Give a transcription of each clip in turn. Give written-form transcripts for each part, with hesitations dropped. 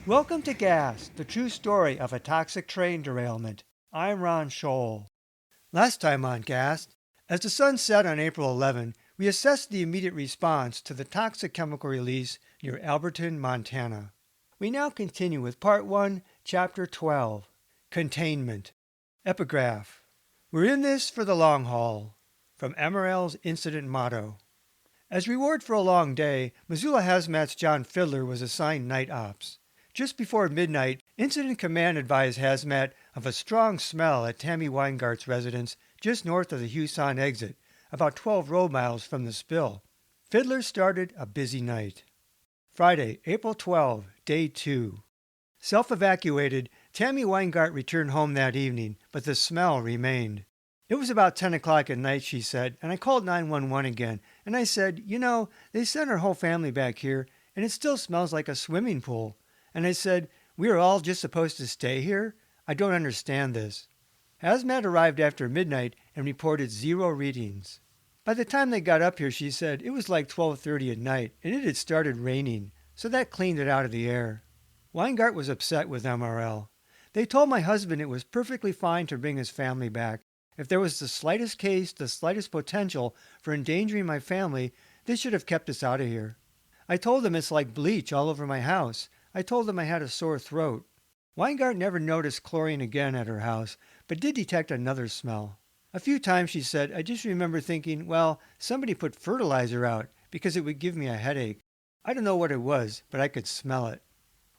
Welcome to Gas, the true story of a toxic train derailment. I'm Ron Scholl. Last time on Gas, as the sun set on April 11, we assessed the immediate response to the toxic chemical release near Alberton, Montana. We now continue with Part 1, Chapter 12, Containment. Epigraph. We're in this for the long haul. From MRL's incident motto. As reward for a long day, Missoula Hazmat's John Fiddler was assigned night ops. Just before midnight, Incident Command advised Hazmat of a strong smell at Tammy Weingart's residence just north of the Huson exit, about 12 road miles from the spill. Fiddler started a busy night. Friday, April 12, Day 2. Self-evacuated, Tammy Weingart returned home that evening, but the smell remained. It was about 10 o'clock at night, she said, and I called 911 again, and I said, they sent our whole family back here, and it still smells like a swimming pool. And I said, we are all just supposed to stay here? I don't understand this. Hazmat arrived after midnight and reported 0 readings. By the time they got up here, she said, it was like 12:30 at night, and it had started raining, so that cleaned it out of the air. Weingart was upset with MRL. They told my husband it was perfectly fine to bring his family back. If there was the slightest case, the slightest potential for endangering my family, they should have kept us out of here. I told them it's like bleach all over my house. I told them I had a sore throat. Weingart never noticed chlorine again at her house, but did detect another smell. A few times, she said, I just remember thinking, well, somebody put fertilizer out because it would give me a headache. I don't know what it was, but I could smell it.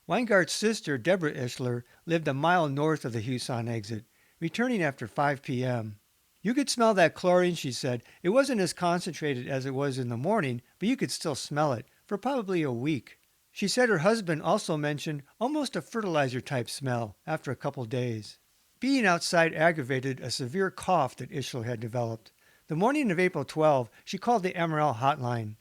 Weingart's sister, Deborah Ishler, lived a mile north of the Huson exit, returning after 5 p.m. You could smell that chlorine, she said. It wasn't as concentrated as it was in the morning, but you could still smell it for probably a week. She said her husband also mentioned almost a fertilizer-type smell after a couple days. Being outside aggravated a severe cough that Ishler had developed. The morning of April 12, she called the MRL hotline.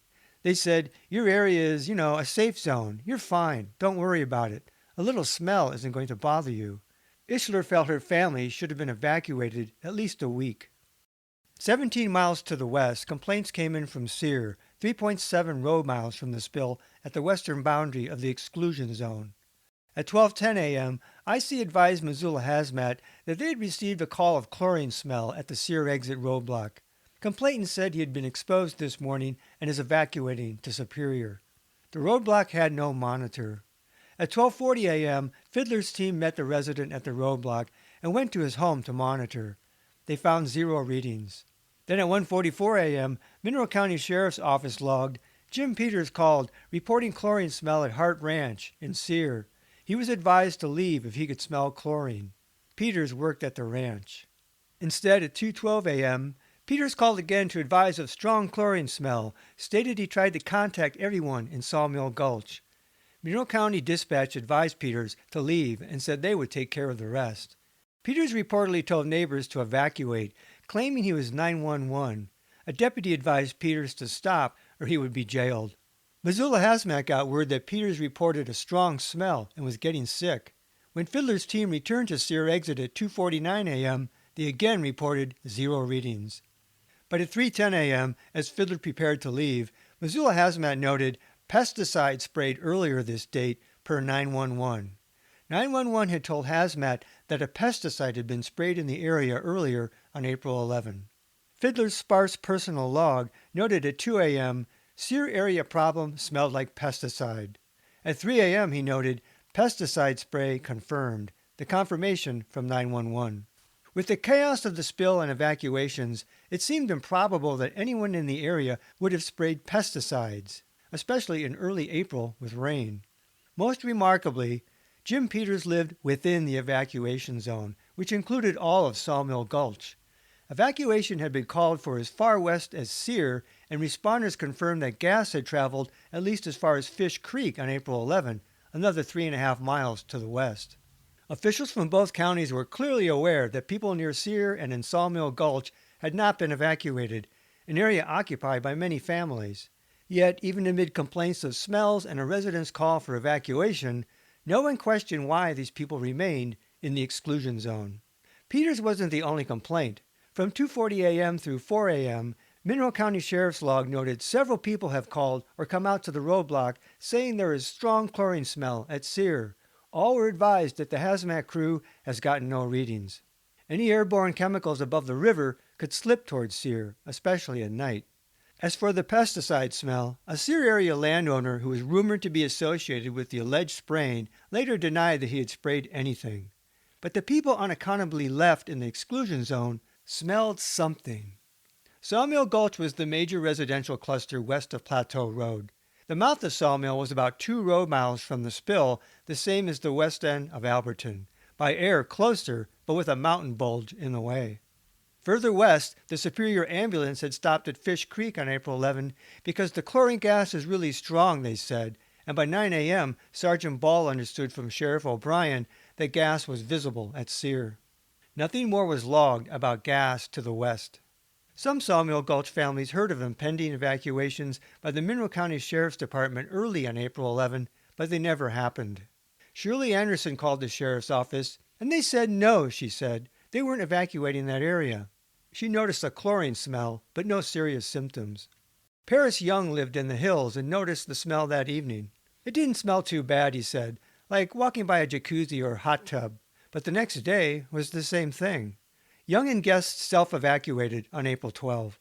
They said, your area is, a safe zone. You're fine. Don't worry about it. A little smell isn't going to bother you. Ishler felt her family should have been evacuated at least a week. 17 miles to the west, complaints came in from Sear, 3.7 road miles from the spill at the western boundary of the exclusion zone. At 12:10 a.m., IC advised Missoula Hazmat that they had received a call of chlorine smell at the Sear exit roadblock. Complainant said he had been exposed this morning and is evacuating to Superior. The roadblock had no monitor. At 12:40 a.m., Fiddler's team met the resident at the roadblock and went to his home to monitor. They found 0 readings. Then at 1:44 a.m., Mineral County Sheriff's Office logged, Jim Peters called, reporting chlorine smell at Hart Ranch in Sear. He was advised to leave if he could smell chlorine. Peters worked at the ranch. Instead, at 2:12 a.m., Peters called again to advise of strong chlorine smell, stated he tried to contact everyone in Sawmill Gulch. Mineral County Dispatch advised Peters to leave and said they would take care of the rest. Peters reportedly told neighbors to evacuate, claiming he was 911. A deputy advised Peters to stop or he would be jailed. Missoula Hazmat got word that Peters reported a strong smell and was getting sick. When Fiddler's team returned to Sear exit at 2:49 a.m., they again reported 0 readings. But at 3:10 a.m., as Fiddler prepared to leave, Missoula Hazmat noted pesticide sprayed earlier this date per 911. 911 had told Hazmat that a pesticide had been sprayed in the area earlier on April 11. Fiddler's sparse personal log noted at 2 a.m., Sear area problem smelled like pesticide. At 3 a.m., he noted, pesticide spray confirmed, the confirmation from 911. With the chaos of the spill and evacuations, it seemed improbable that anyone in the area would have sprayed pesticides, especially in early April with rain. Most remarkably, Jim Peters lived within the evacuation zone, which included all of Sawmill Gulch. Evacuation had been called for as far west as Sear, and responders confirmed that gas had traveled at least as far as Fish Creek on April 11, another 3.5 miles to the west. Officials from both counties were clearly aware that people near Sear and in Sawmill Gulch had not been evacuated, an area occupied by many families. Yet, even amid complaints of smells and a resident's call for evacuation, no one questioned why these people remained in the exclusion zone. Peters wasn't the only complaint. From 2:40 a.m. through 4 a.m., Mineral County Sheriff's log noted several people have called or come out to the roadblock saying there is strong chlorine smell at Sear. All were advised that the hazmat crew has gotten no readings. Any airborne chemicals above the river could slip towards Sear, especially at night. As for the pesticide smell, a Sear area landowner who was rumored to be associated with the alleged spraying later denied that he had sprayed anything. But the people unaccountably left in the exclusion zone smelled something. Sawmill Gulch was the major residential cluster west of Plateau Road. The mouth of Sawmill was about 2 road miles from the spill, the same as the west end of Alberton. By air closer, but with a mountain bulge in the way. Further west, the Superior Ambulance had stopped at Fish Creek on April 11 because the chlorine gas is really strong, they said, and by 9 a.m., Sergeant Ball understood from Sheriff O'Brien that gas was visible at Sear. Nothing more was logged about gas to the west. Some Sawmill Gulch families heard of impending evacuations by the Mineral County Sheriff's Department early on April 11, but they never happened. Shirley Anderson called the sheriff's office, and they said no, she said. They weren't evacuating that area. She noticed a chlorine smell, but no serious symptoms. Paris Young lived in the hills and noticed the smell that evening. It didn't smell too bad, he said, like walking by a jacuzzi or hot tub, but the next day was the same thing. Young and guests self-evacuated on April 12.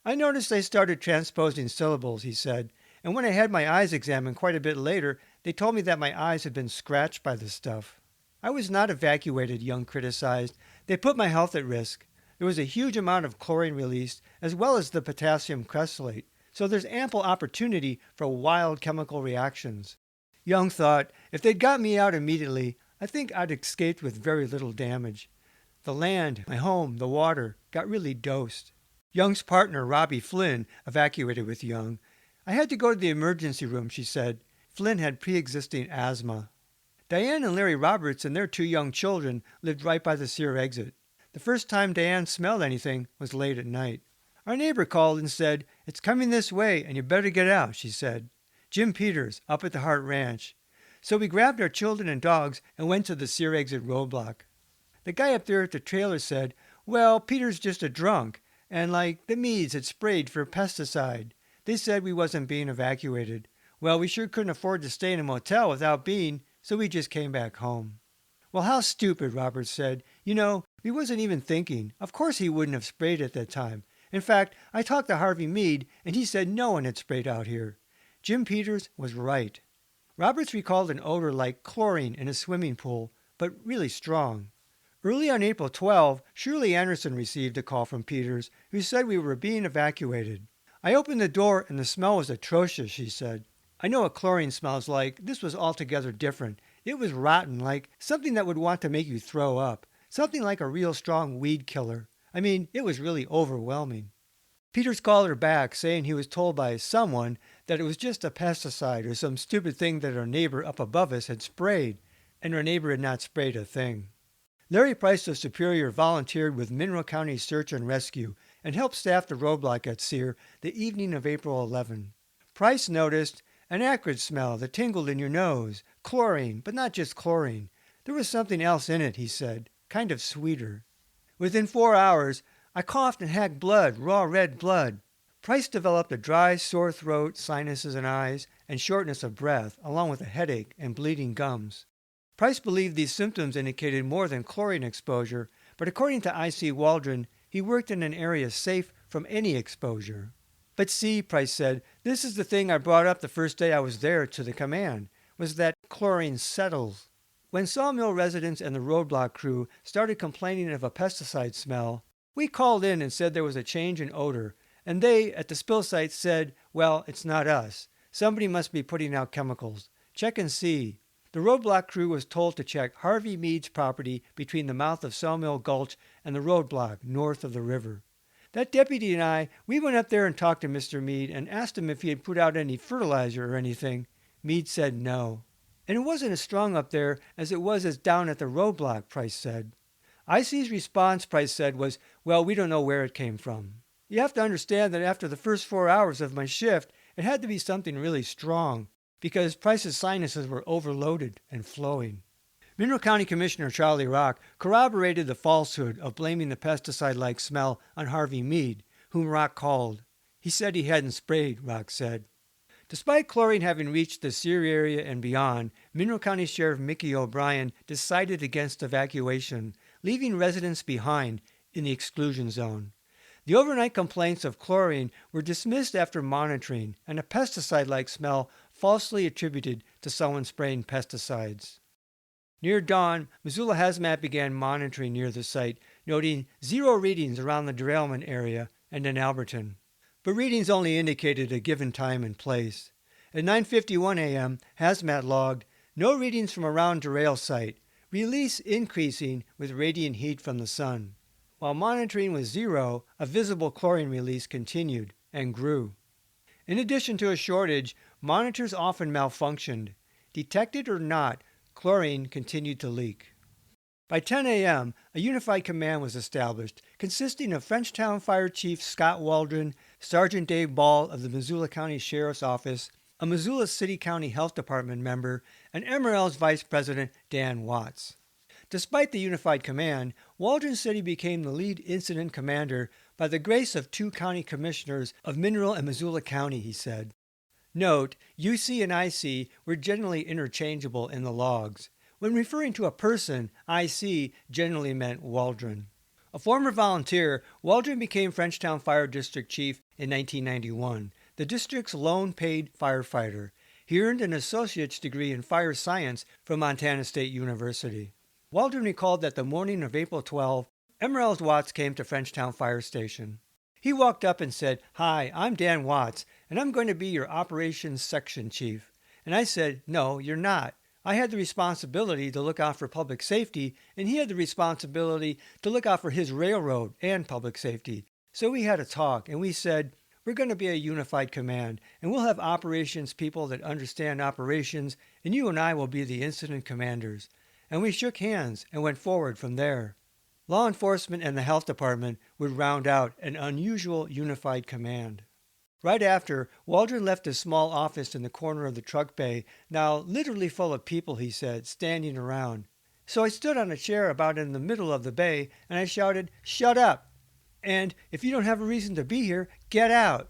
I noticed they started transposing syllables, he said, and when I had my eyes examined quite a bit later, they told me that my eyes had been scratched by the stuff. I was not evacuated, Young criticized. They put my health at risk. There was a huge amount of chlorine released, as well as the potassium cressolate, so there's ample opportunity for wild chemical reactions. Young thought, if they'd got me out immediately, I think I'd escaped with very little damage. The land, my home, the water, got really dosed. Young's partner, Robbie Flynn, evacuated with Young. I had to go to the emergency room, she said. Flynn had pre-existing asthma. Diane and Larry Roberts and their 2 young children lived right by the Sear exit. The first time Diane smelled anything was late at night. Our neighbor called and said, "It's coming this way and you better get out," she said. Jim Peters, up at the Hart Ranch. So we grabbed our children and dogs and went to the Sear exit roadblock. The guy up there at the trailer said, "Well, Peter's just a drunk, and like the Meads had sprayed for pesticide. They said we wasn't being evacuated. Well, we sure couldn't afford to stay in a motel without being, so we just came back home." "Well, how stupid," Roberts said. "You know, we wasn't even thinking. Of course he wouldn't have sprayed at that time. In fact, I talked to Harvey Mead, and he said no one had sprayed out here." Jim Peters was right. Roberts recalled an odor like chlorine in a swimming pool, but really strong. Early on April 12, Shirley Anderson received a call from Peters, who said we were being evacuated. "I opened the door and the smell was atrocious," she said. "I know what chlorine smells like. This was altogether different. It was rotten, like something that would want to make you throw up. Something like a real strong weed killer. I mean, it was really overwhelming." Peters called her back, saying he was told by someone that it was just a pesticide or some stupid thing that our neighbor up above us had sprayed, and our neighbor had not sprayed a thing. Larry Price of Superior volunteered with Mineral County Search and Rescue and helped staff the roadblock at Sear the evening of April 11. Price noticed an acrid smell that tingled in your nose, chlorine, but not just chlorine. There was something else in it, he said, kind of sweeter. Within 4 hours, I coughed and had blood, raw red blood. Price developed a dry, sore throat, sinuses and eyes, and shortness of breath, along with a headache and bleeding gums. Price believed these symptoms indicated more than chlorine exposure, but according to I.C. Waldron, he worked in an area safe from any exposure. "But see," Price said, "this is the thing I brought up the first day I was there to the command, was that chlorine settles." When Sawmill residents and the roadblock crew started complaining of a pesticide smell, we called in and said there was a change in odor, and they, at the spill site, said, "Well, it's not us. Somebody must be putting out chemicals. Check and see." The roadblock crew was told to check Harvey Mead's property between the mouth of Sawmill Gulch and the roadblock north of the river. That deputy and we went up there and talked to Mr. Mead and asked him if he had put out any fertilizer or anything. Mead said no. "And it wasn't as strong up there as it was down at the roadblock," Price said. IC's response, Price said, was, "Well, we don't know where it came from." You have to understand that after the first 4 hours of my shift, it had to be something really strong, because Price's sinuses were overloaded and flowing. Mineral County Commissioner Charlie Rock corroborated the falsehood of blaming the pesticide-like smell on Harvey Mead, whom Rock called. He said he hadn't sprayed, Rock said. Despite chlorine having reached the Sear area and beyond, Mineral County Sheriff Mickey O'Brien decided against evacuation, leaving residents behind in the exclusion zone. The overnight complaints of chlorine were dismissed after monitoring, and a pesticide-like smell falsely attributed to someone spraying pesticides. Near dawn, Missoula Hazmat began monitoring near the site, noting 0 readings around the derailment area and in Alberton. But readings only indicated a given time and place. At 9:51 a.m., Hazmat logged no readings from around derail site, release increasing with radiant heat from the sun. While monitoring was 0, a visible chlorine release continued and grew. In addition to a shortage, monitors often malfunctioned. Detected or not, chlorine continued to leak. By 10 a.m., a unified command was established, consisting of Frenchtown Fire Chief Scott Waldron, Sergeant Dave Ball of the Missoula County Sheriff's Office, a Missoula City County Health Department member, and MRL's Vice President Dan Watts. Despite the unified command, Waldron said he became the lead incident commander by the grace of 2 county commissioners of Mineral and Missoula County, he said. Note, UC and IC were generally interchangeable in the logs. When referring to a person, IC generally meant Waldron. A former volunteer, Waldron became Frenchtown Fire District Chief in 1991, the district's lone paid firefighter. He earned an associate's degree in fire science from Montana State University. Waldron recalled that the morning of April 12, Emerald Watts came to Frenchtown Fire Station. He walked up and said, "Hi, I'm Dan Watts, and I'm going to be your operations section chief." And I said, "No, you're not. I had the responsibility to look out for public safety, and he had the responsibility to look out for his railroad and public safety. So we had a talk, and we said, we're going to be a unified command, and we'll have operations people that understand operations, and you and I will be the incident commanders." And we shook hands and went forward from there. Law enforcement and the health department would round out an unusual unified command. Right after, Waldron left his small office in the corner of the truck bay, now literally full of people, he said, standing around. So I stood on a chair about in the middle of the bay, and I shouted, "Shut up! And if you don't have a reason to be here, get out!"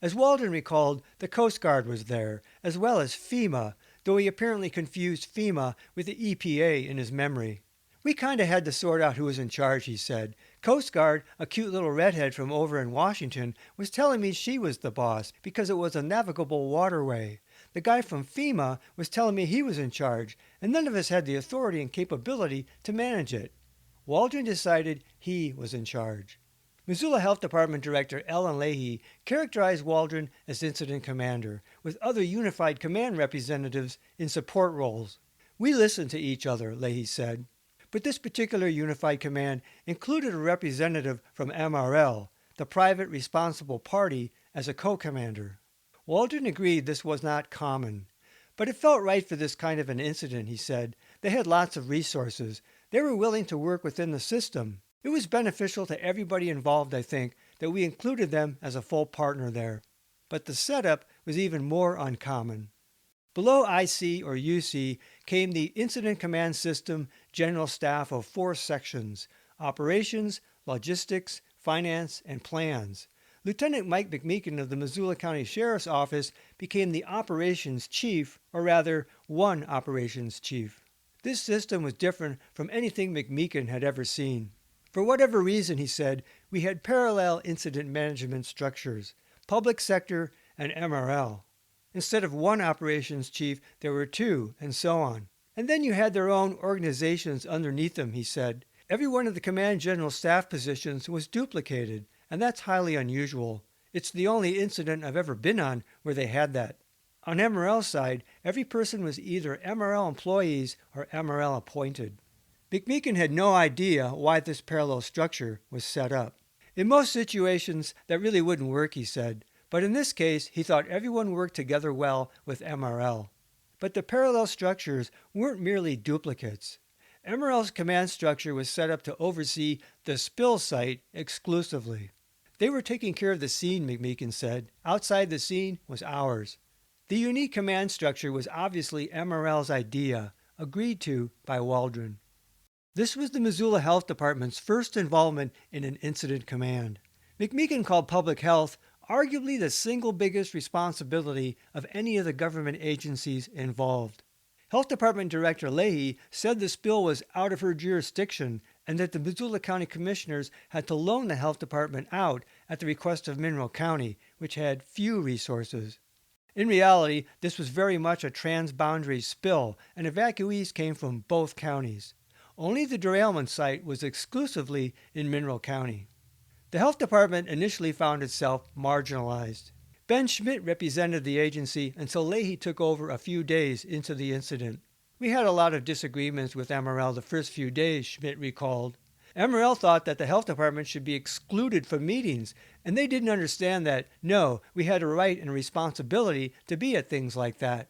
As Waldron recalled, the Coast Guard was there, as well as FEMA, though he apparently confused FEMA with the EPA in his memory. "We kind of had to sort out who was in charge," he said. "Coast Guard, a cute little redhead from over in Washington, was telling me she was the boss because it was a navigable waterway. The guy from FEMA was telling me he was in charge, and none of us had the authority and capability to manage it." Waldron decided he was in charge. Missoula Health Department Director Ellen Leahy characterized Waldron as incident commander, with other unified command representatives in support roles. "We listened to each other," Leahy said. But this particular unified command included a representative from MRL, the private responsible party, as a co-commander. Waldron agreed this was not common. But it felt right for this kind of an incident, he said. They had lots of resources. They were willing to work within the system. It was beneficial to everybody involved, I think, that we included them as a full partner there. But the setup was even more uncommon. Below IC or UC came the Incident Command System general staff of 4 sections: Operations, Logistics, Finance, and Plans. Lieutenant Mike McMeekin of the Missoula County Sheriff's Office became the Operations Chief, or rather, one Operations Chief. This system was different from anything McMeekin had ever seen. For whatever reason, he said, we had parallel incident management structures, public sector and MRL. Instead of one operations chief, there were 2, and so on. And then you had their own organizations underneath them, he said. Every one of the command general staff positions was duplicated, and that's highly unusual. It's the only incident I've ever been on where they had that. On MRL's side, every person was either MRL employees or MRL appointed. McMeekin had no idea why this parallel structure was set up. In most situations, that really wouldn't work, he said. But in this case, he thought everyone worked together well with MRL. But the parallel structures weren't merely duplicates. MRL's command structure was set up to oversee the spill site exclusively. They were taking care of the scene, McMeekin said. Outside the scene was ours. The unique command structure was obviously MRL's idea, agreed to by Waldron. This was the Missoula Health Department's first involvement in an incident command. McMeekin called public health arguably the single biggest responsibility of any of the government agencies involved. Health Department Director Leahy said the spill was out of her jurisdiction and that the Missoula County Commissioners had to loan the Health Department out at the request of Mineral County, which had few resources. In reality, this was very much a transboundary spill, and evacuees came from both counties. Only the derailment site was exclusively in Mineral County. The Health Department initially found itself marginalized. Ben Schmidt represented the agency until Leahy took over a few days into the incident. We had a lot of disagreements with MRL the first few days, Schmidt recalled. MRL thought that the health department should be excluded from meetings, and they didn't understand that, no, we had a right and a responsibility to be at things like that.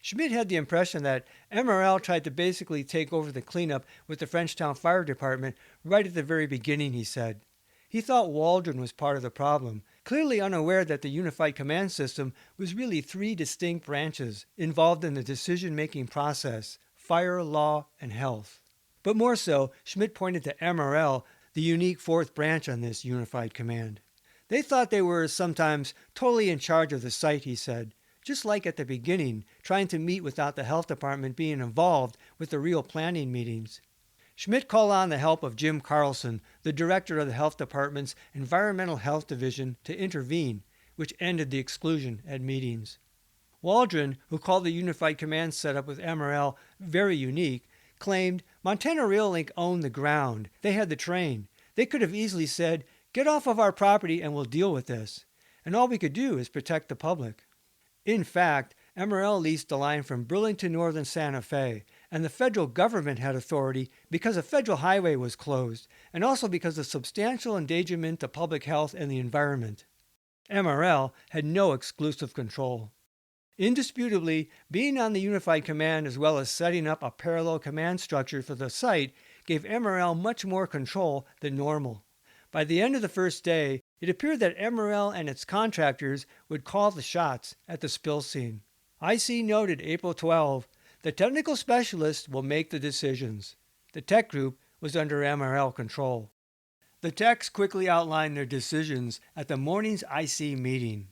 Schmidt had the impression that MRL tried to basically take over the cleanup with the Frenchtown Fire Department right at the very beginning, he said. He thought Waldron was part of the problem, clearly unaware that the Unified Command System was really three distinct branches involved in the decision-making process: fire, law, and health. But more so, Schmidt pointed to MRL, the unique fourth branch on this Unified Command. They thought they were sometimes totally in charge of the site, he said, just like at the beginning, trying to meet without the health department being involved with the real planning meetings. Schmidt called on the help of Jim Carlson, the director of the health department's Environmental Health Division, to intervene, which ended the exclusion at meetings. Waldron, who called the Unified Command setup with MRL very unique, claimed Montana Rail Link owned the ground. They had the train. They could have easily said, "Get off of our property and we'll deal with this. And all we could do is protect the public." In fact, MRL leased the line from Burlington North and Santa Fe, and the federal government had authority because a federal highway was closed, and also because of substantial endangerment to public health and the environment. MRL had no exclusive control. Indisputably, being on the Unified Command as well as setting up a parallel command structure for the site gave MRL much more control than normal. By the end of the first day, it appeared that MRL and its contractors would call the shots at the spill scene. IC noted April 12, "The technical specialists will make the decisions." The tech group was under MRL control. The techs quickly outlined their decisions at the morning's IC meeting.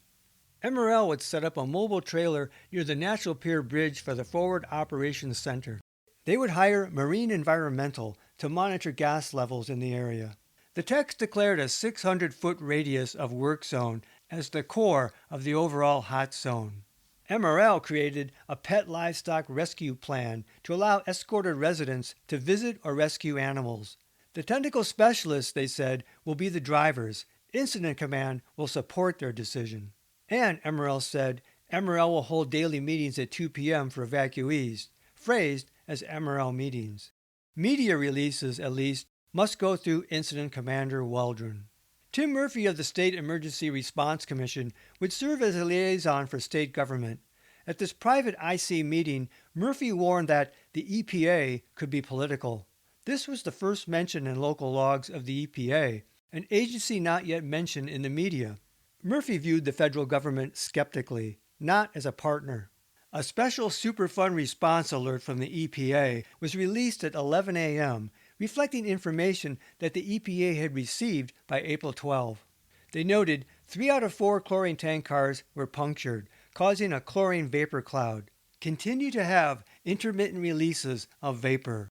MRL would set up a mobile trailer near the Natural Pier Bridge for the Forward Operations Center. They would hire Marine Environmental to monitor gas levels in the area. The techs declared a 600-foot radius of work zone as the core of the overall hot zone. MRL created a pet livestock rescue plan to allow escorted residents to visit or rescue animals. The technical specialists, they said, will be the drivers. Incident Command will support their decision. And, MRL said, MRL will hold daily meetings at 2 p.m. for evacuees, phrased as MRL meetings. Media releases, at least, must go through Incident Commander Waldron. Tim Murphy of the State Emergency Response Commission would serve as a liaison for state government. At this private IC meeting, Murphy warned that the EPA could be political. This was the first mention in local logs of the EPA, an agency not yet mentioned in the media. Murphy viewed the federal government skeptically, not as a partner. A special Superfund response alert from the EPA was released at 11 a.m., reflecting information that the EPA had received by April 12. They noted 3 out of 4 chlorine tank cars were punctured, causing a chlorine vapor cloud. Continue to have intermittent releases of vapor.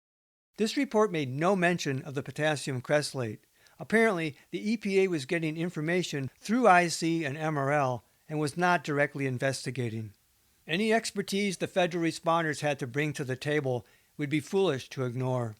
This report made no mention of the potassium cresslate. Apparently, the EPA was getting information through IC and MRL and was not directly investigating. Any expertise the federal responders had to bring to the table would be foolish to ignore.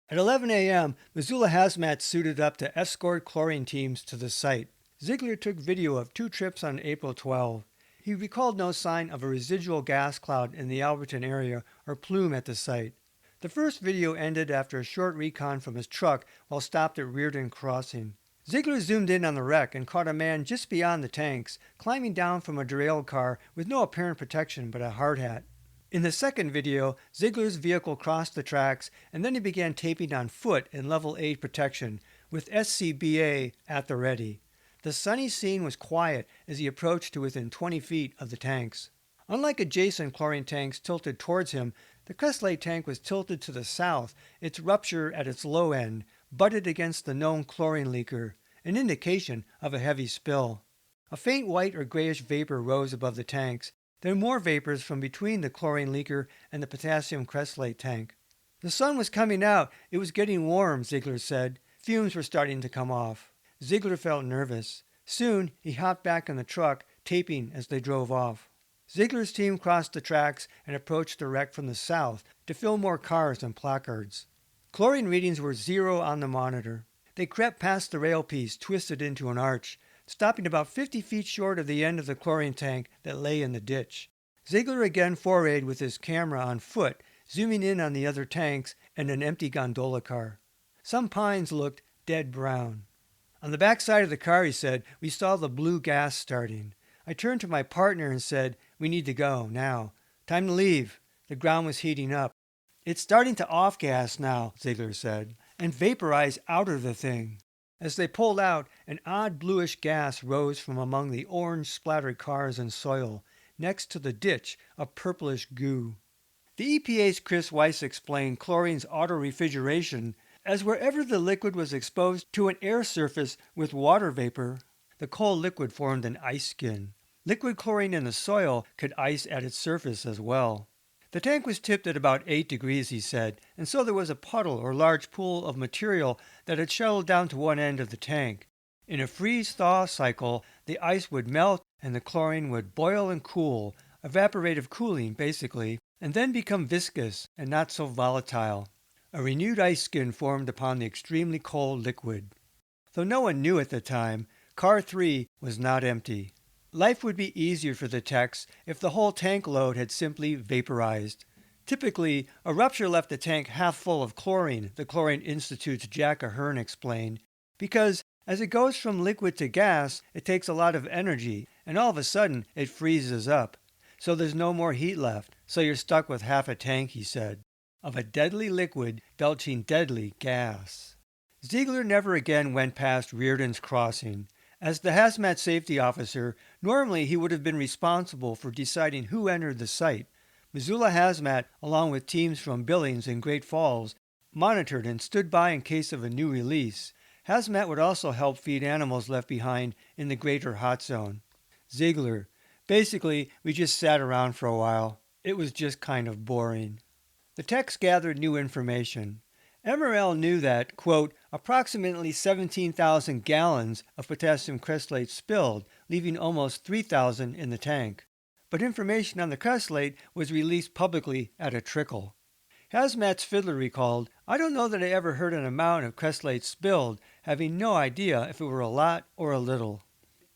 At 11 a.m., Missoula hazmat suited up to escort chlorine teams to the site. Ziegler took video of 2 trips on April 12. He recalled no sign of a residual gas cloud in the Alberton area or plume at the site. The first video ended after a short recon from his truck while stopped at Reardon Crossing. Ziegler zoomed in on the wreck and caught a man just beyond the tanks, climbing down from a derailed car with no apparent protection but a hard hat. In the second video, Ziegler's vehicle crossed the tracks and then he began taping on foot in level 8 protection, with SCBA at the ready. The sunny scene was quiet as he approached to within 20 feet of the tanks. Unlike adjacent chlorine tanks tilted towards him, the Cresslate tank was tilted to the south, its rupture at its low end, butted against the known chlorine leaker, an indication of a heavy spill. A faint white or grayish vapor rose above the tanks, then more vapors from between the chlorine leaker and the potassium cressolate tank. The sun was coming out. It was getting warm, Ziegler said. Fumes were starting to come off. Ziegler felt nervous. Soon, he hopped back in the truck, taping as they drove off. Ziegler's team crossed the tracks and approached the wreck from the south to fill more cars and placards. Chlorine readings were 0 on the monitor. They crept past the rail piece, twisted into an arch, stopping about 50 feet short of the end of the chlorine tank that lay in the ditch. Ziegler again forayed with his camera on foot, zooming in on the other tanks and an empty gondola car. Some pines looked dead brown. On the back side of the car, he said, we saw the blue gas starting. I turned to my partner and said, we need to go, now. Time to leave. The ground was heating up. It's starting to off-gas now, Ziegler said, and vaporize out of the thing. As they pulled out, an odd bluish gas rose from among the orange-splattered cars and soil. Next to the ditch, a purplish goo. The EPA's Chris Weiss explained chlorine's auto-refrigeration as wherever the liquid was exposed to an air surface with water vapor, the cold liquid formed an ice skin. Liquid chlorine in the soil could ice at its surface as well. The tank was tipped at about 8 degrees, he said, and so there was a puddle or large pool of material that had shuttled down to one end of the tank. In a freeze-thaw cycle, the ice would melt and the chlorine would boil and cool, evaporative cooling basically, and then become viscous and not so volatile. A renewed ice skin formed upon the extremely cold liquid. Though no one knew at the time, Car 3 was not empty. Life would be easier for the techs if the whole tank load had simply vaporized. Typically, a rupture left the tank half full of chlorine, the Chlorine Institute's Jack Ahern explained, because as it goes from liquid to gas, it takes a lot of energy, and all of a sudden it freezes up. So there's no more heat left, so you're stuck with half a tank, he said, of a deadly liquid belching deadly gas. Ziegler never again went past Reardon's Crossing. As the hazmat safety officer, normally he would have been responsible for deciding who entered the site. Missoula Hazmat, along with teams from Billings and Great Falls, monitored and stood by in case of a new release. Hazmat would also help feed animals left behind in the greater hot zone. Ziegler: basically, we just sat around for a while. It was just kind of boring. The techs gathered new information. MRL knew that, quote, approximately 17,000 gallons of potassium cressolate spilled, leaving almost 3,000 in the tank. But information on the cressolate was released publicly at a trickle. Hazmat's fiddler recalled, I don't know that I ever heard an amount of cressolate spilled, having no idea if it were a lot or a little.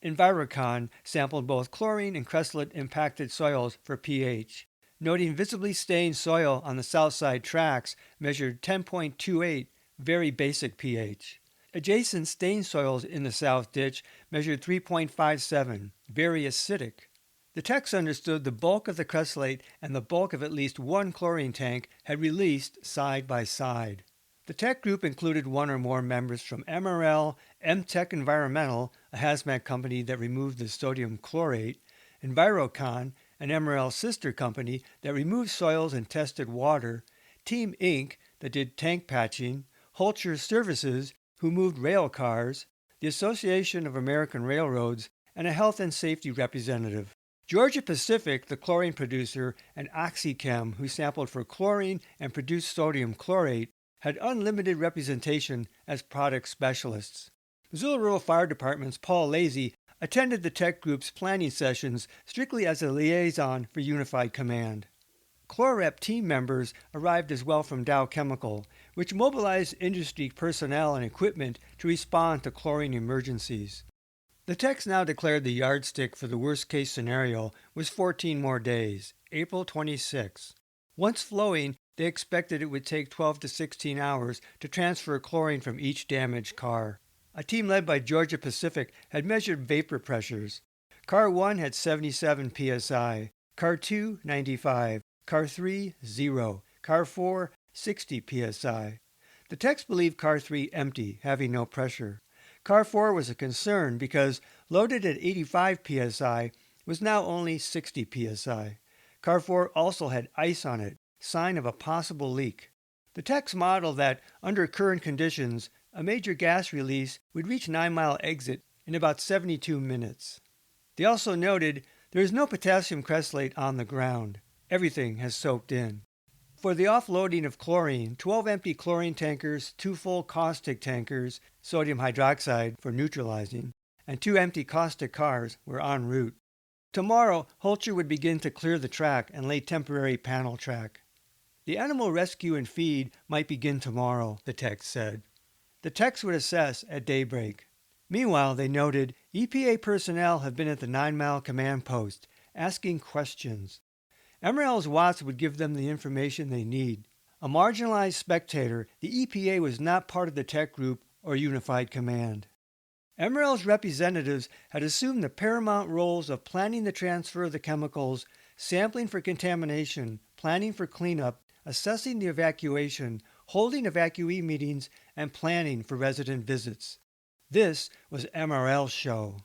Evacuation sampled both chlorine and cressolate impacted soils for pH. Noting visibly stained soil on the south side tracks measured 10.28, very basic pH. Adjacent stained soils in the south ditch measured 3.57, very acidic. The techs understood the bulk of the cressolate and the bulk of at least one chlorine tank had released side by side. The tech group included one or more members from MRL, MTech Environmental, a hazmat company that removed the sodium chlorate, Evacuation, an MRL sister company that removed soils and tested water, Team Inc. that did tank patching, Holcher Services, who moved rail cars, the Association of American Railroads, and a health and safety representative. Georgia Pacific, the chlorine producer, and OxyChem, who sampled for chlorine and produced sodium chlorate, had unlimited representation as product specialists. Missoula Rural Fire Department's Paul Lazy attended the tech group's planning sessions strictly as a liaison for Unified Command. ChlorRep team members arrived as well from Dow Chemical, which mobilized industry personnel and equipment to respond to chlorine emergencies. The techs now declared the yardstick for the worst-case scenario was 14 more days, April 26. Once flowing, they expected it would take 12 to 16 hours to transfer chlorine from each damaged car. A team led by Georgia Pacific had measured vapor pressures. Car 1 had 77 psi, Car 2 95, Car 3 0, Car 4 60 psi. The techs believed Car 3 empty, having no pressure. Car 4 was a concern because, loaded at 85 psi, was now only 60 psi. Car 4 also had ice on it, sign of a possible leak. The techs modeled that, under current conditions, a major gas release would reach 9 Mile exit in about 72 minutes. They also noted there is no potassium cresylate on the ground. Everything has soaked in. For the offloading of chlorine, 12 empty chlorine tankers, 2 full caustic tankers, sodium hydroxide for neutralizing, and 2 empty caustic cars were en route. Tomorrow, Holcher would begin to clear the track and lay temporary panel track. The animal rescue and feed might begin tomorrow, the text said. The techs would assess at daybreak. Meanwhile, they noted, EPA personnel have been at the 9 Mile command post, asking questions. MRL's Watts would give them the information they need. A marginalized spectator, the EPA was not part of the tech group or unified command. MRL's representatives had assumed the paramount roles of planning the transfer of the chemicals, sampling for contamination, planning for cleanup, assessing the evacuation, holding evacuee meetings, and planning for resident visits. This was MRL's show.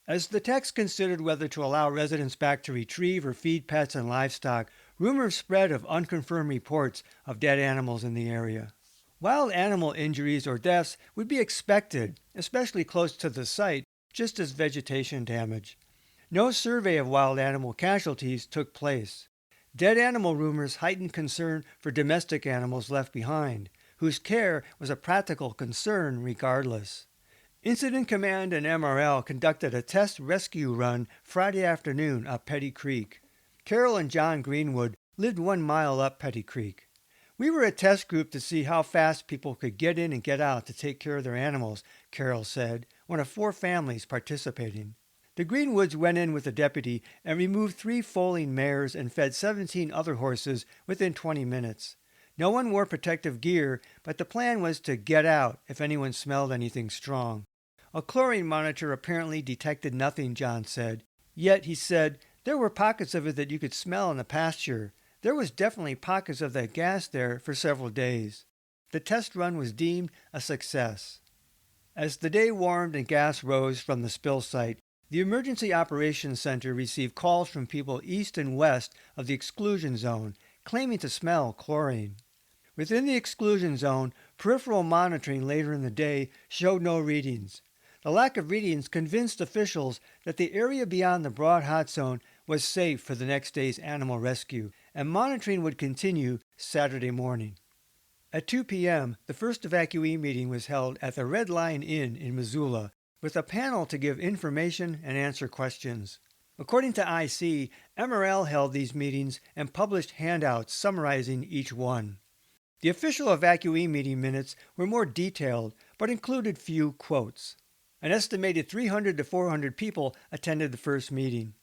As the techs considered whether to allow residents back to retrieve or feed pets and livestock, rumors spread of unconfirmed reports of dead animals in the area. Wild animal injuries or deaths would be expected, especially close to the site, just as vegetation damage. No survey of wild animal casualties took place. Dead animal rumors heightened concern for domestic animals left behind, whose care was a practical concern regardless. Incident Command and MRL conducted a test rescue run Friday afternoon up Petty Creek. Carol and John Greenwood lived 1 mile up Petty Creek. We were a test group to see how fast people could get in and get out to take care of their animals, Carol said, one of 4 families participating. The Greenwoods went in with a deputy and removed 3 foaling mares and fed 17 other horses within 20 minutes. No one wore protective gear, but the plan was to get out if anyone smelled anything strong. A chlorine monitor apparently detected nothing, John said. Yet, he said, there were pockets of it that you could smell in the pasture. There was definitely pockets of that gas there for several days. The test run was deemed a success. As the day warmed and gas rose from the spill site, the Emergency Operations Center received calls from people east and west of the exclusion zone, claiming to smell chlorine. Within the exclusion zone, peripheral monitoring later in the day showed no readings. The lack of readings convinced officials that the area beyond the broad hot zone was safe for the next day's animal rescue, and monitoring would continue Saturday morning. At 2 p.m., the first evacuee meeting was held at the Red Lion Inn in Missoula, with a panel to give information and answer questions. According to IC, MRL held these meetings and published handouts summarizing each one. The official evacuee meeting minutes were more detailed, but included few quotes. An estimated 300 to 400 people attended the first meeting.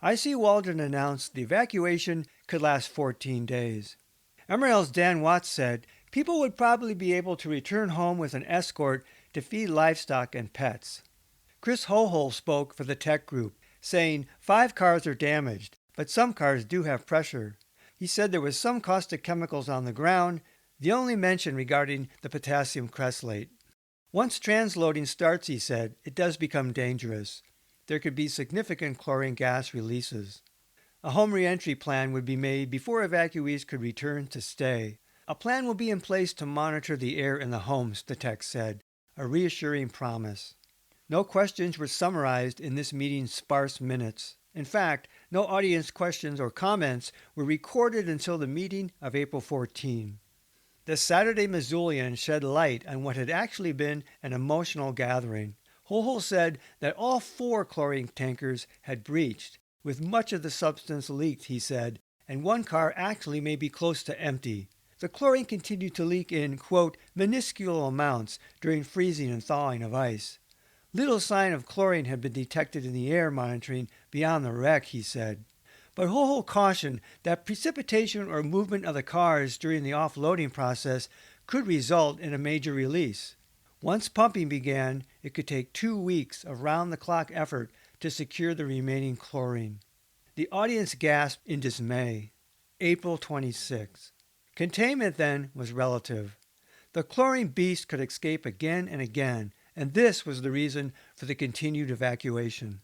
I.C. Waldron announced the evacuation could last 14 days. MRL's Dan Watts said people would probably be able to return home with an escort to feed livestock and pets. Chris Hohol spoke for the tech group, saying 5 cars are damaged, but some cars do have pressure. He said there was some caustic chemicals on the ground, the only mention regarding the potassium cresylate. Once transloading starts, he said, it does become dangerous. There could be significant chlorine gas releases. A home reentry plan would be made before evacuees could return to stay. A plan will be in place to monitor the air in the homes, the text said, a reassuring promise. No questions were summarized in this meeting's sparse minutes. In fact, no audience questions or comments were recorded until the meeting of April 14. The Saturday Missoulian shed light on what had actually been an emotional gathering. Hohol said that all 4 chlorine tankers had breached, with much of the substance leaked, he said, and 1 car actually may be close to empty. The chlorine continued to leak in, quote, minuscule amounts during freezing and thawing of ice. Little sign of chlorine had been detected in the air monitoring beyond the wreck, he said. But Hohol cautioned that precipitation or movement of the cars during the offloading process could result in a major release. Once pumping began, it could take 2 weeks of round-the-clock effort to secure the remaining chlorine. The audience gasped in dismay. April 26. Containment then was relative. The chlorine beast could escape again and again, and this was the reason for the continued evacuation.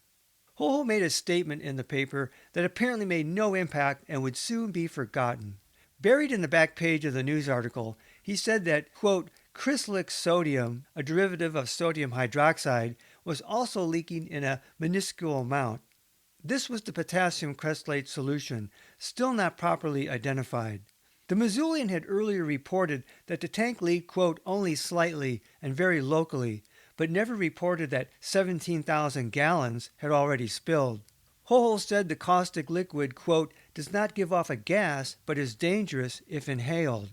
Hohol made a statement in the paper that apparently made no impact and would soon be forgotten. Buried in the back page of the news article, he said that, quote, chrysalic sodium, a derivative of sodium hydroxide, was also leaking in a minuscule amount. This was the potassium cresylate solution, still not properly identified. The Missoulian had earlier reported that the tank leaked, quote, only slightly and very locally, but never reported that 17,000 gallons had already spilled. Hohol said the caustic liquid, quote, does not give off a gas, but is dangerous if inhaled.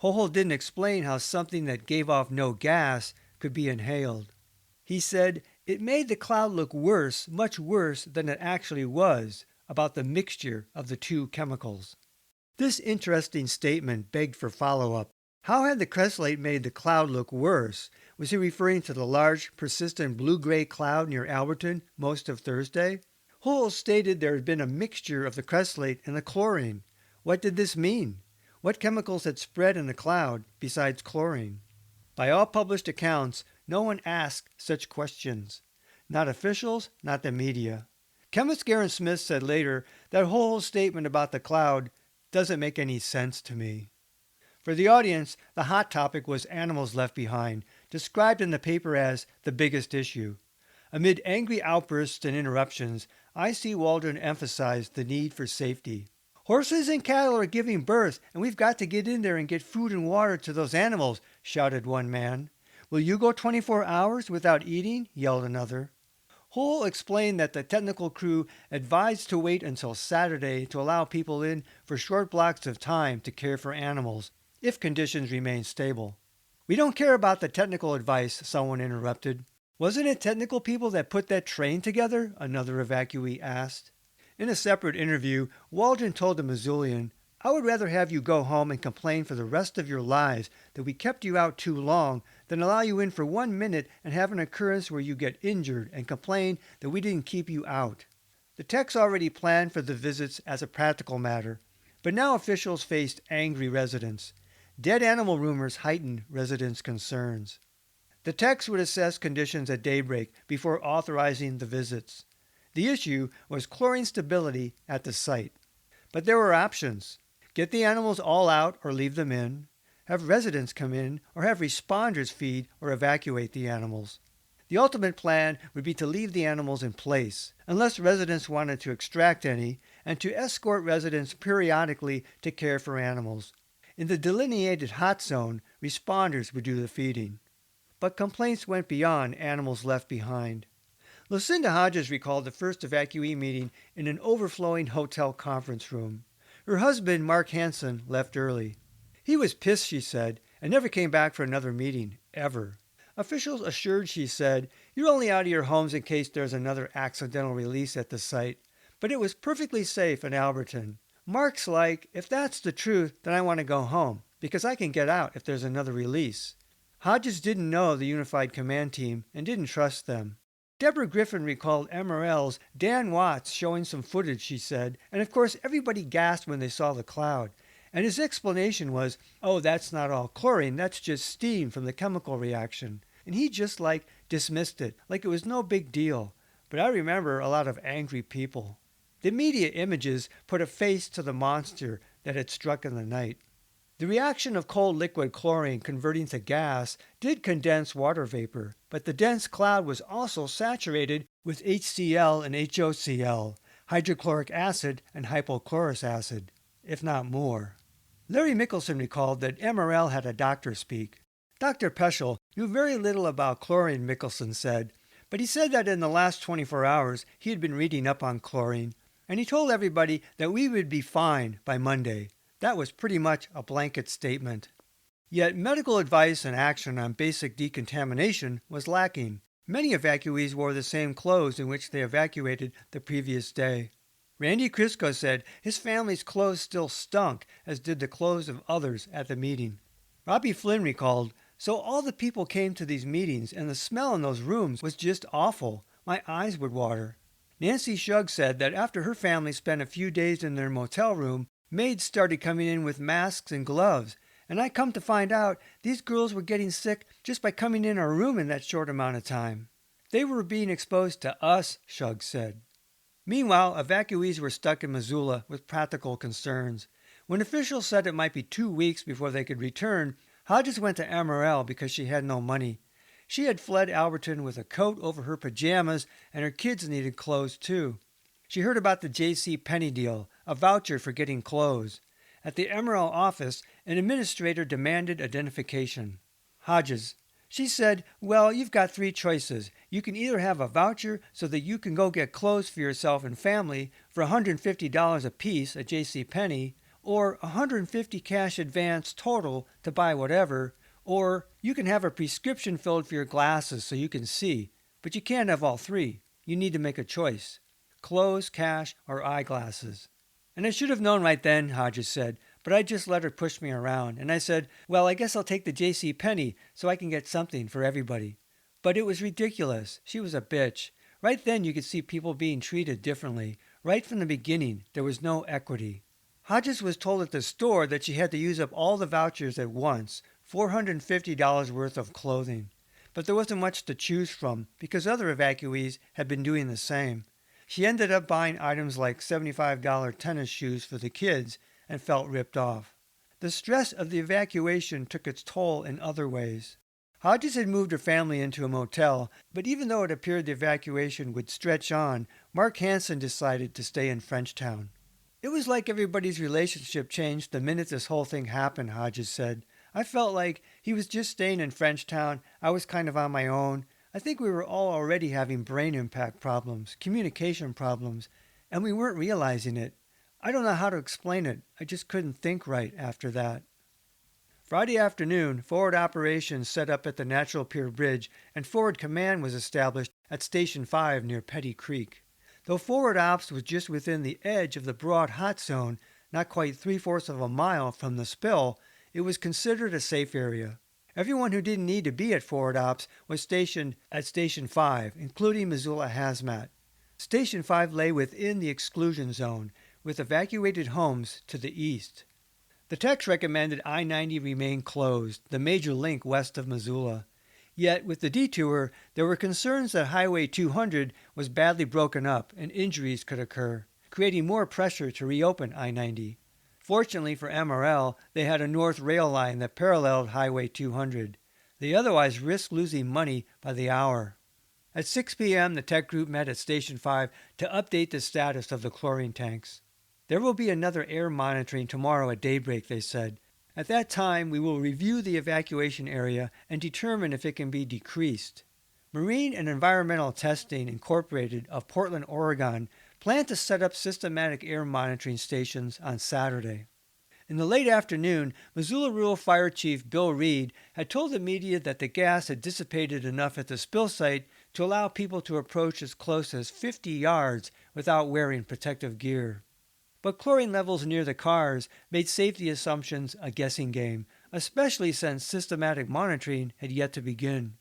Hohol didn't explain how something that gave off no gas could be inhaled. He said, it made the cloud look worse, much worse than it actually was, about the mixture of the two chemicals. This interesting statement begged for follow-up. How had the cresylate made the cloud look worse? Was he referring to the large, persistent blue-gray cloud near Alberton most of Thursday? Hohol stated there had been a mixture of the cresylate and the chlorine. What did this mean? What chemicals had spread in the cloud besides chlorine? By all published accounts, no one asked such questions. Not officials, not the media. Chemist Garen Smith said later that Hohol's statement about the cloud doesn't make any sense to me. For the audience, the hot topic was animals left behind, described in the paper as the biggest issue. Amid angry outbursts and interruptions, I.C. Waldron emphasized the need for safety. Horses and cattle are giving birth, and we've got to get in there and get food and water to those animals, shouted one man. Will you go 24 hours without eating? Yelled another. Hull explained that the technical crew advised to wait until Saturday to allow people in for short blocks of time to care for animals, if conditions remain stable. We don't care about the technical advice, someone interrupted. Wasn't it technical people that put that train together? Another evacuee asked. In a separate interview, Waldron told the Missoulian, I would rather have you go home and complain for the rest of your lives that we kept you out too long than allow you in for 1 minute and have an occurrence where you get injured and complain that we didn't keep you out. The techs already planned for the visits as a practical matter, but now officials faced angry residents. Dead animal rumors heightened residents' concerns. The techs would assess conditions at daybreak before authorizing the visits. The issue was chlorine stability at the site. But there were options. Get the animals all out or leave them in, have residents come in, or have responders feed or evacuate the animals. The ultimate plan would be to leave the animals in place, unless residents wanted to extract any, and to escort residents periodically to care for animals. In the delineated hot zone, responders would do the feeding. But complaints went beyond animals left behind. Lucinda Hodges recalled the first evacuee meeting in an overflowing hotel conference room. Her husband, Mark Hansen, left early. He was pissed, she said, and never came back for another meeting, ever. Officials assured, she said, you're only out of your homes in case there's another accidental release at the site. But it was perfectly safe in Alberton. Mark's like, if that's the truth, then I want to go home, because I can get out if there's another release. Hodges didn't know the Unified Command Team and didn't trust them. Deborah Griffin recalled MRL's Dan Watts showing some footage, she said, and of course everybody gasped when they saw the cloud. And his explanation was, oh, that's not all chlorine, that's just steam from the chemical reaction. And he just dismissed it, like it was no big deal. But I remember a lot of angry people. The media images put a face to the monster that had struck in the night. The reaction of cold liquid chlorine converting to gas did condense water vapor, but the dense cloud was also saturated with HCl and HOCl, hydrochloric acid and hypochlorous acid, if not more. Larry Mickelson recalled that MRL had a doctor speak. Dr. Peschel knew very little about chlorine, Mickelson said, but he said that in the last 24 hours he had been reading up on chlorine, and he told everybody that we would be fine by Monday. That was pretty much a blanket statement. Yet medical advice and action on basic decontamination was lacking. Many evacuees wore the same clothes in which they evacuated the previous day. Randy Crisco said his family's clothes still stunk, as did the clothes of others at the meeting. Robbie Flynn recalled, so all the people came to these meetings and the smell in those rooms was just awful. My eyes would water. Nancy Shug said that after her family spent a few days in their motel room, maids started coming in with masks and gloves, and I come to find out these girls were getting sick just by coming in our room in that short amount of time. They were being exposed to us, Shug said. Meanwhile, evacuees were stuck in Missoula with practical concerns. When officials said it might be 2 weeks before they could return, Hodges went to MRL because she had no money. She had fled Alberton with a coat over her pajamas, and her kids needed clothes too. She heard about the J.C. Penney deal, a voucher for getting clothes. At the Emerald office, an administrator demanded identification. Hodges. She said, well, you've got three choices. You can either have a voucher so that you can go get clothes for yourself and family for $150 a piece at J.C. Penney, or $150 cash advance total to buy whatever, or you can have a prescription filled for your glasses so you can see, but you can't have all three. You need to make a choice. Clothes, cash, or eyeglasses. And I should have known right then, Hodges said, but I just let her push me around, and I said, well, I guess I'll take the J.C. Penney so I can get something for everybody. But it was ridiculous. She was a bitch. Right then you could see people being treated differently. Right from the beginning, there was no equity. Hodges was told at the store that she had to use up all the vouchers at once, $450 worth of clothing. But there wasn't much to choose from because other evacuees had been doing the same. She ended up buying items like $75 tennis shoes for the kids and felt ripped off. The stress of the evacuation took its toll in other ways. Hodges had moved her family into a motel, but even though it appeared the evacuation would stretch on, Mark Hansen decided to stay in Frenchtown. It was like everybody's relationship changed the minute this whole thing happened, Hodges said. I felt like he was just staying in Frenchtown. I was kind of on my own. I think we were all already having brain impact problems, communication problems, and we weren't realizing it. I don't know how to explain it. I just couldn't think right after that. Friday afternoon, forward operations set up at the Natural Pier Bridge, and forward command was established at Station 5 near Petty Creek. Though forward ops was just within the edge of the broad hot zone, not quite 3/4 of a mile from the spill, it was considered a safe area. Everyone who didn't need to be at forward ops was stationed at Station 5, including Missoula Hazmat. Station 5 lay within the exclusion zone, with evacuated homes to the east. The techs recommended I-90 remain closed, the major link west of Missoula. Yet, with the detour, there were concerns that Highway 200 was badly broken up and injuries could occur, creating more pressure to reopen I-90. Fortunately for MRL, they had a north rail line that paralleled Highway 200. They otherwise risked losing money by the hour. At 6 p.m., the tech group met at Station 5 to update the status of the chlorine tanks. There will be another air monitoring tomorrow at daybreak, they said. At that time, we will review the evacuation area and determine if it can be decreased. Marine and Environmental Testing Incorporated of Portland, Oregon, plan to set up systematic air monitoring stations on Saturday. In the late afternoon, Missoula Rural Fire Chief Bill Reed had told the media that the gas had dissipated enough at the spill site to allow people to approach as close as 50 yards without wearing protective gear. But chlorine levels near the cars made safety assumptions a guessing game, especially since systematic monitoring had yet to begin.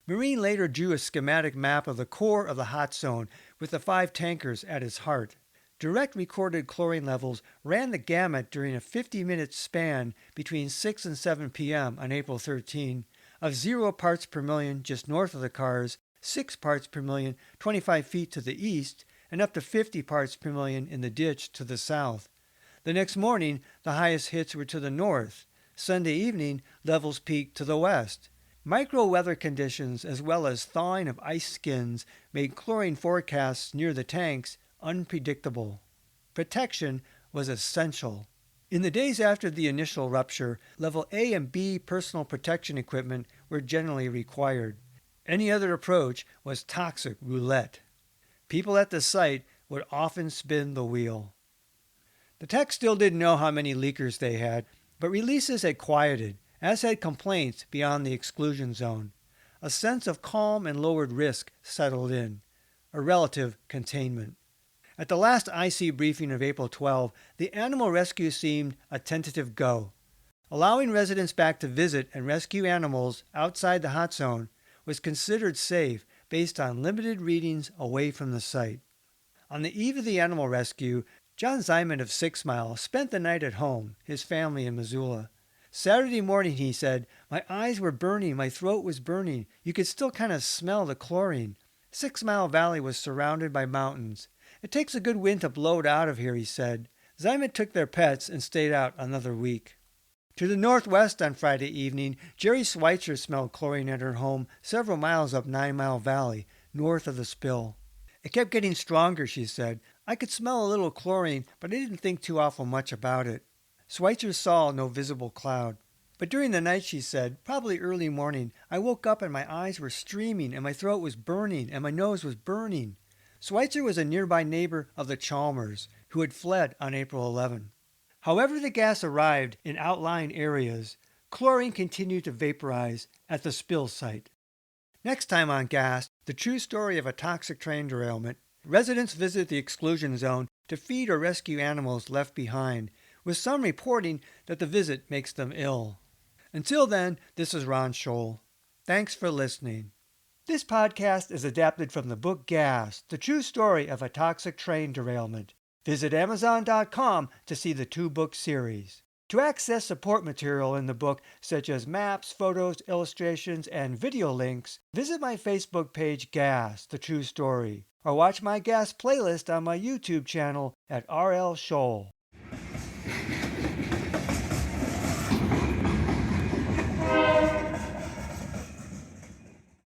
Marine later drew a schematic map of the core of the hot zone with the 5 tankers at its heart. Direct recorded chlorine levels ran the gamut during a 50-minute span between 6 and 7 p.m. on April 13, of 0 parts per million just north of the cars, 6 parts per million 25 feet to the east, and up to 50 parts per million in the ditch to the south. The next morning, the highest hits were to the north. Sunday evening, levels peaked to the west. Micro-weather conditions as well as thawing of ice skins made chlorine forecasts near the tanks unpredictable. Protection was essential. In the days after the initial rupture, level A and B personal protection equipment were generally required. Any other approach was toxic roulette. People at the site would often spin the wheel. The techs still didn't know how many leakers they had, but releases had quieted, as had complaints beyond the exclusion zone. A sense of calm and lowered risk settled in, a relative containment. At the last IC briefing of April 12, the animal rescue seemed a tentative go. Allowing residents back to visit and rescue animals outside the hot zone was considered safe based on limited readings away from the site. On the eve of the animal rescue, John Zyman of 6 Mile spent the night at home, his family in Missoula. Saturday morning, he said, my eyes were burning, my throat was burning. You could still kind of smell the chlorine. 6 Mile Valley was surrounded by mountains. It takes a good wind to blow it out of here, he said. Zyman took their pets and stayed out another week. To the northwest on Friday evening, Jerry Schweitzer smelled chlorine at her home several miles up 9 Mile Valley, north of the spill. It kept getting stronger, she said. I could smell a little chlorine, but I didn't think too awful much about it. Schweitzer saw no visible cloud. But during the night, she said, probably early morning, I woke up and my eyes were streaming and my throat was burning and my nose was burning. Schweitzer was a nearby neighbor of the Chalmers, who had fled on April 11. However the gas arrived in outlying areas, chlorine continued to vaporize at the spill site. Next time on Gas, the true story of a toxic train derailment. Residents visit the exclusion zone to feed or rescue animals left behind, with some reporting that the visit makes them ill. Until then, this is Ron Scholl. Thanks for listening. This podcast is adapted from the book Gas, the true story of a toxic train derailment. Visit Amazon.com to see the 2-book series. To access support material in the book, such as maps, photos, illustrations, and video links, visit my Facebook page Gas, the true story, or watch my Gas playlist on my YouTube channel at RL Scholl.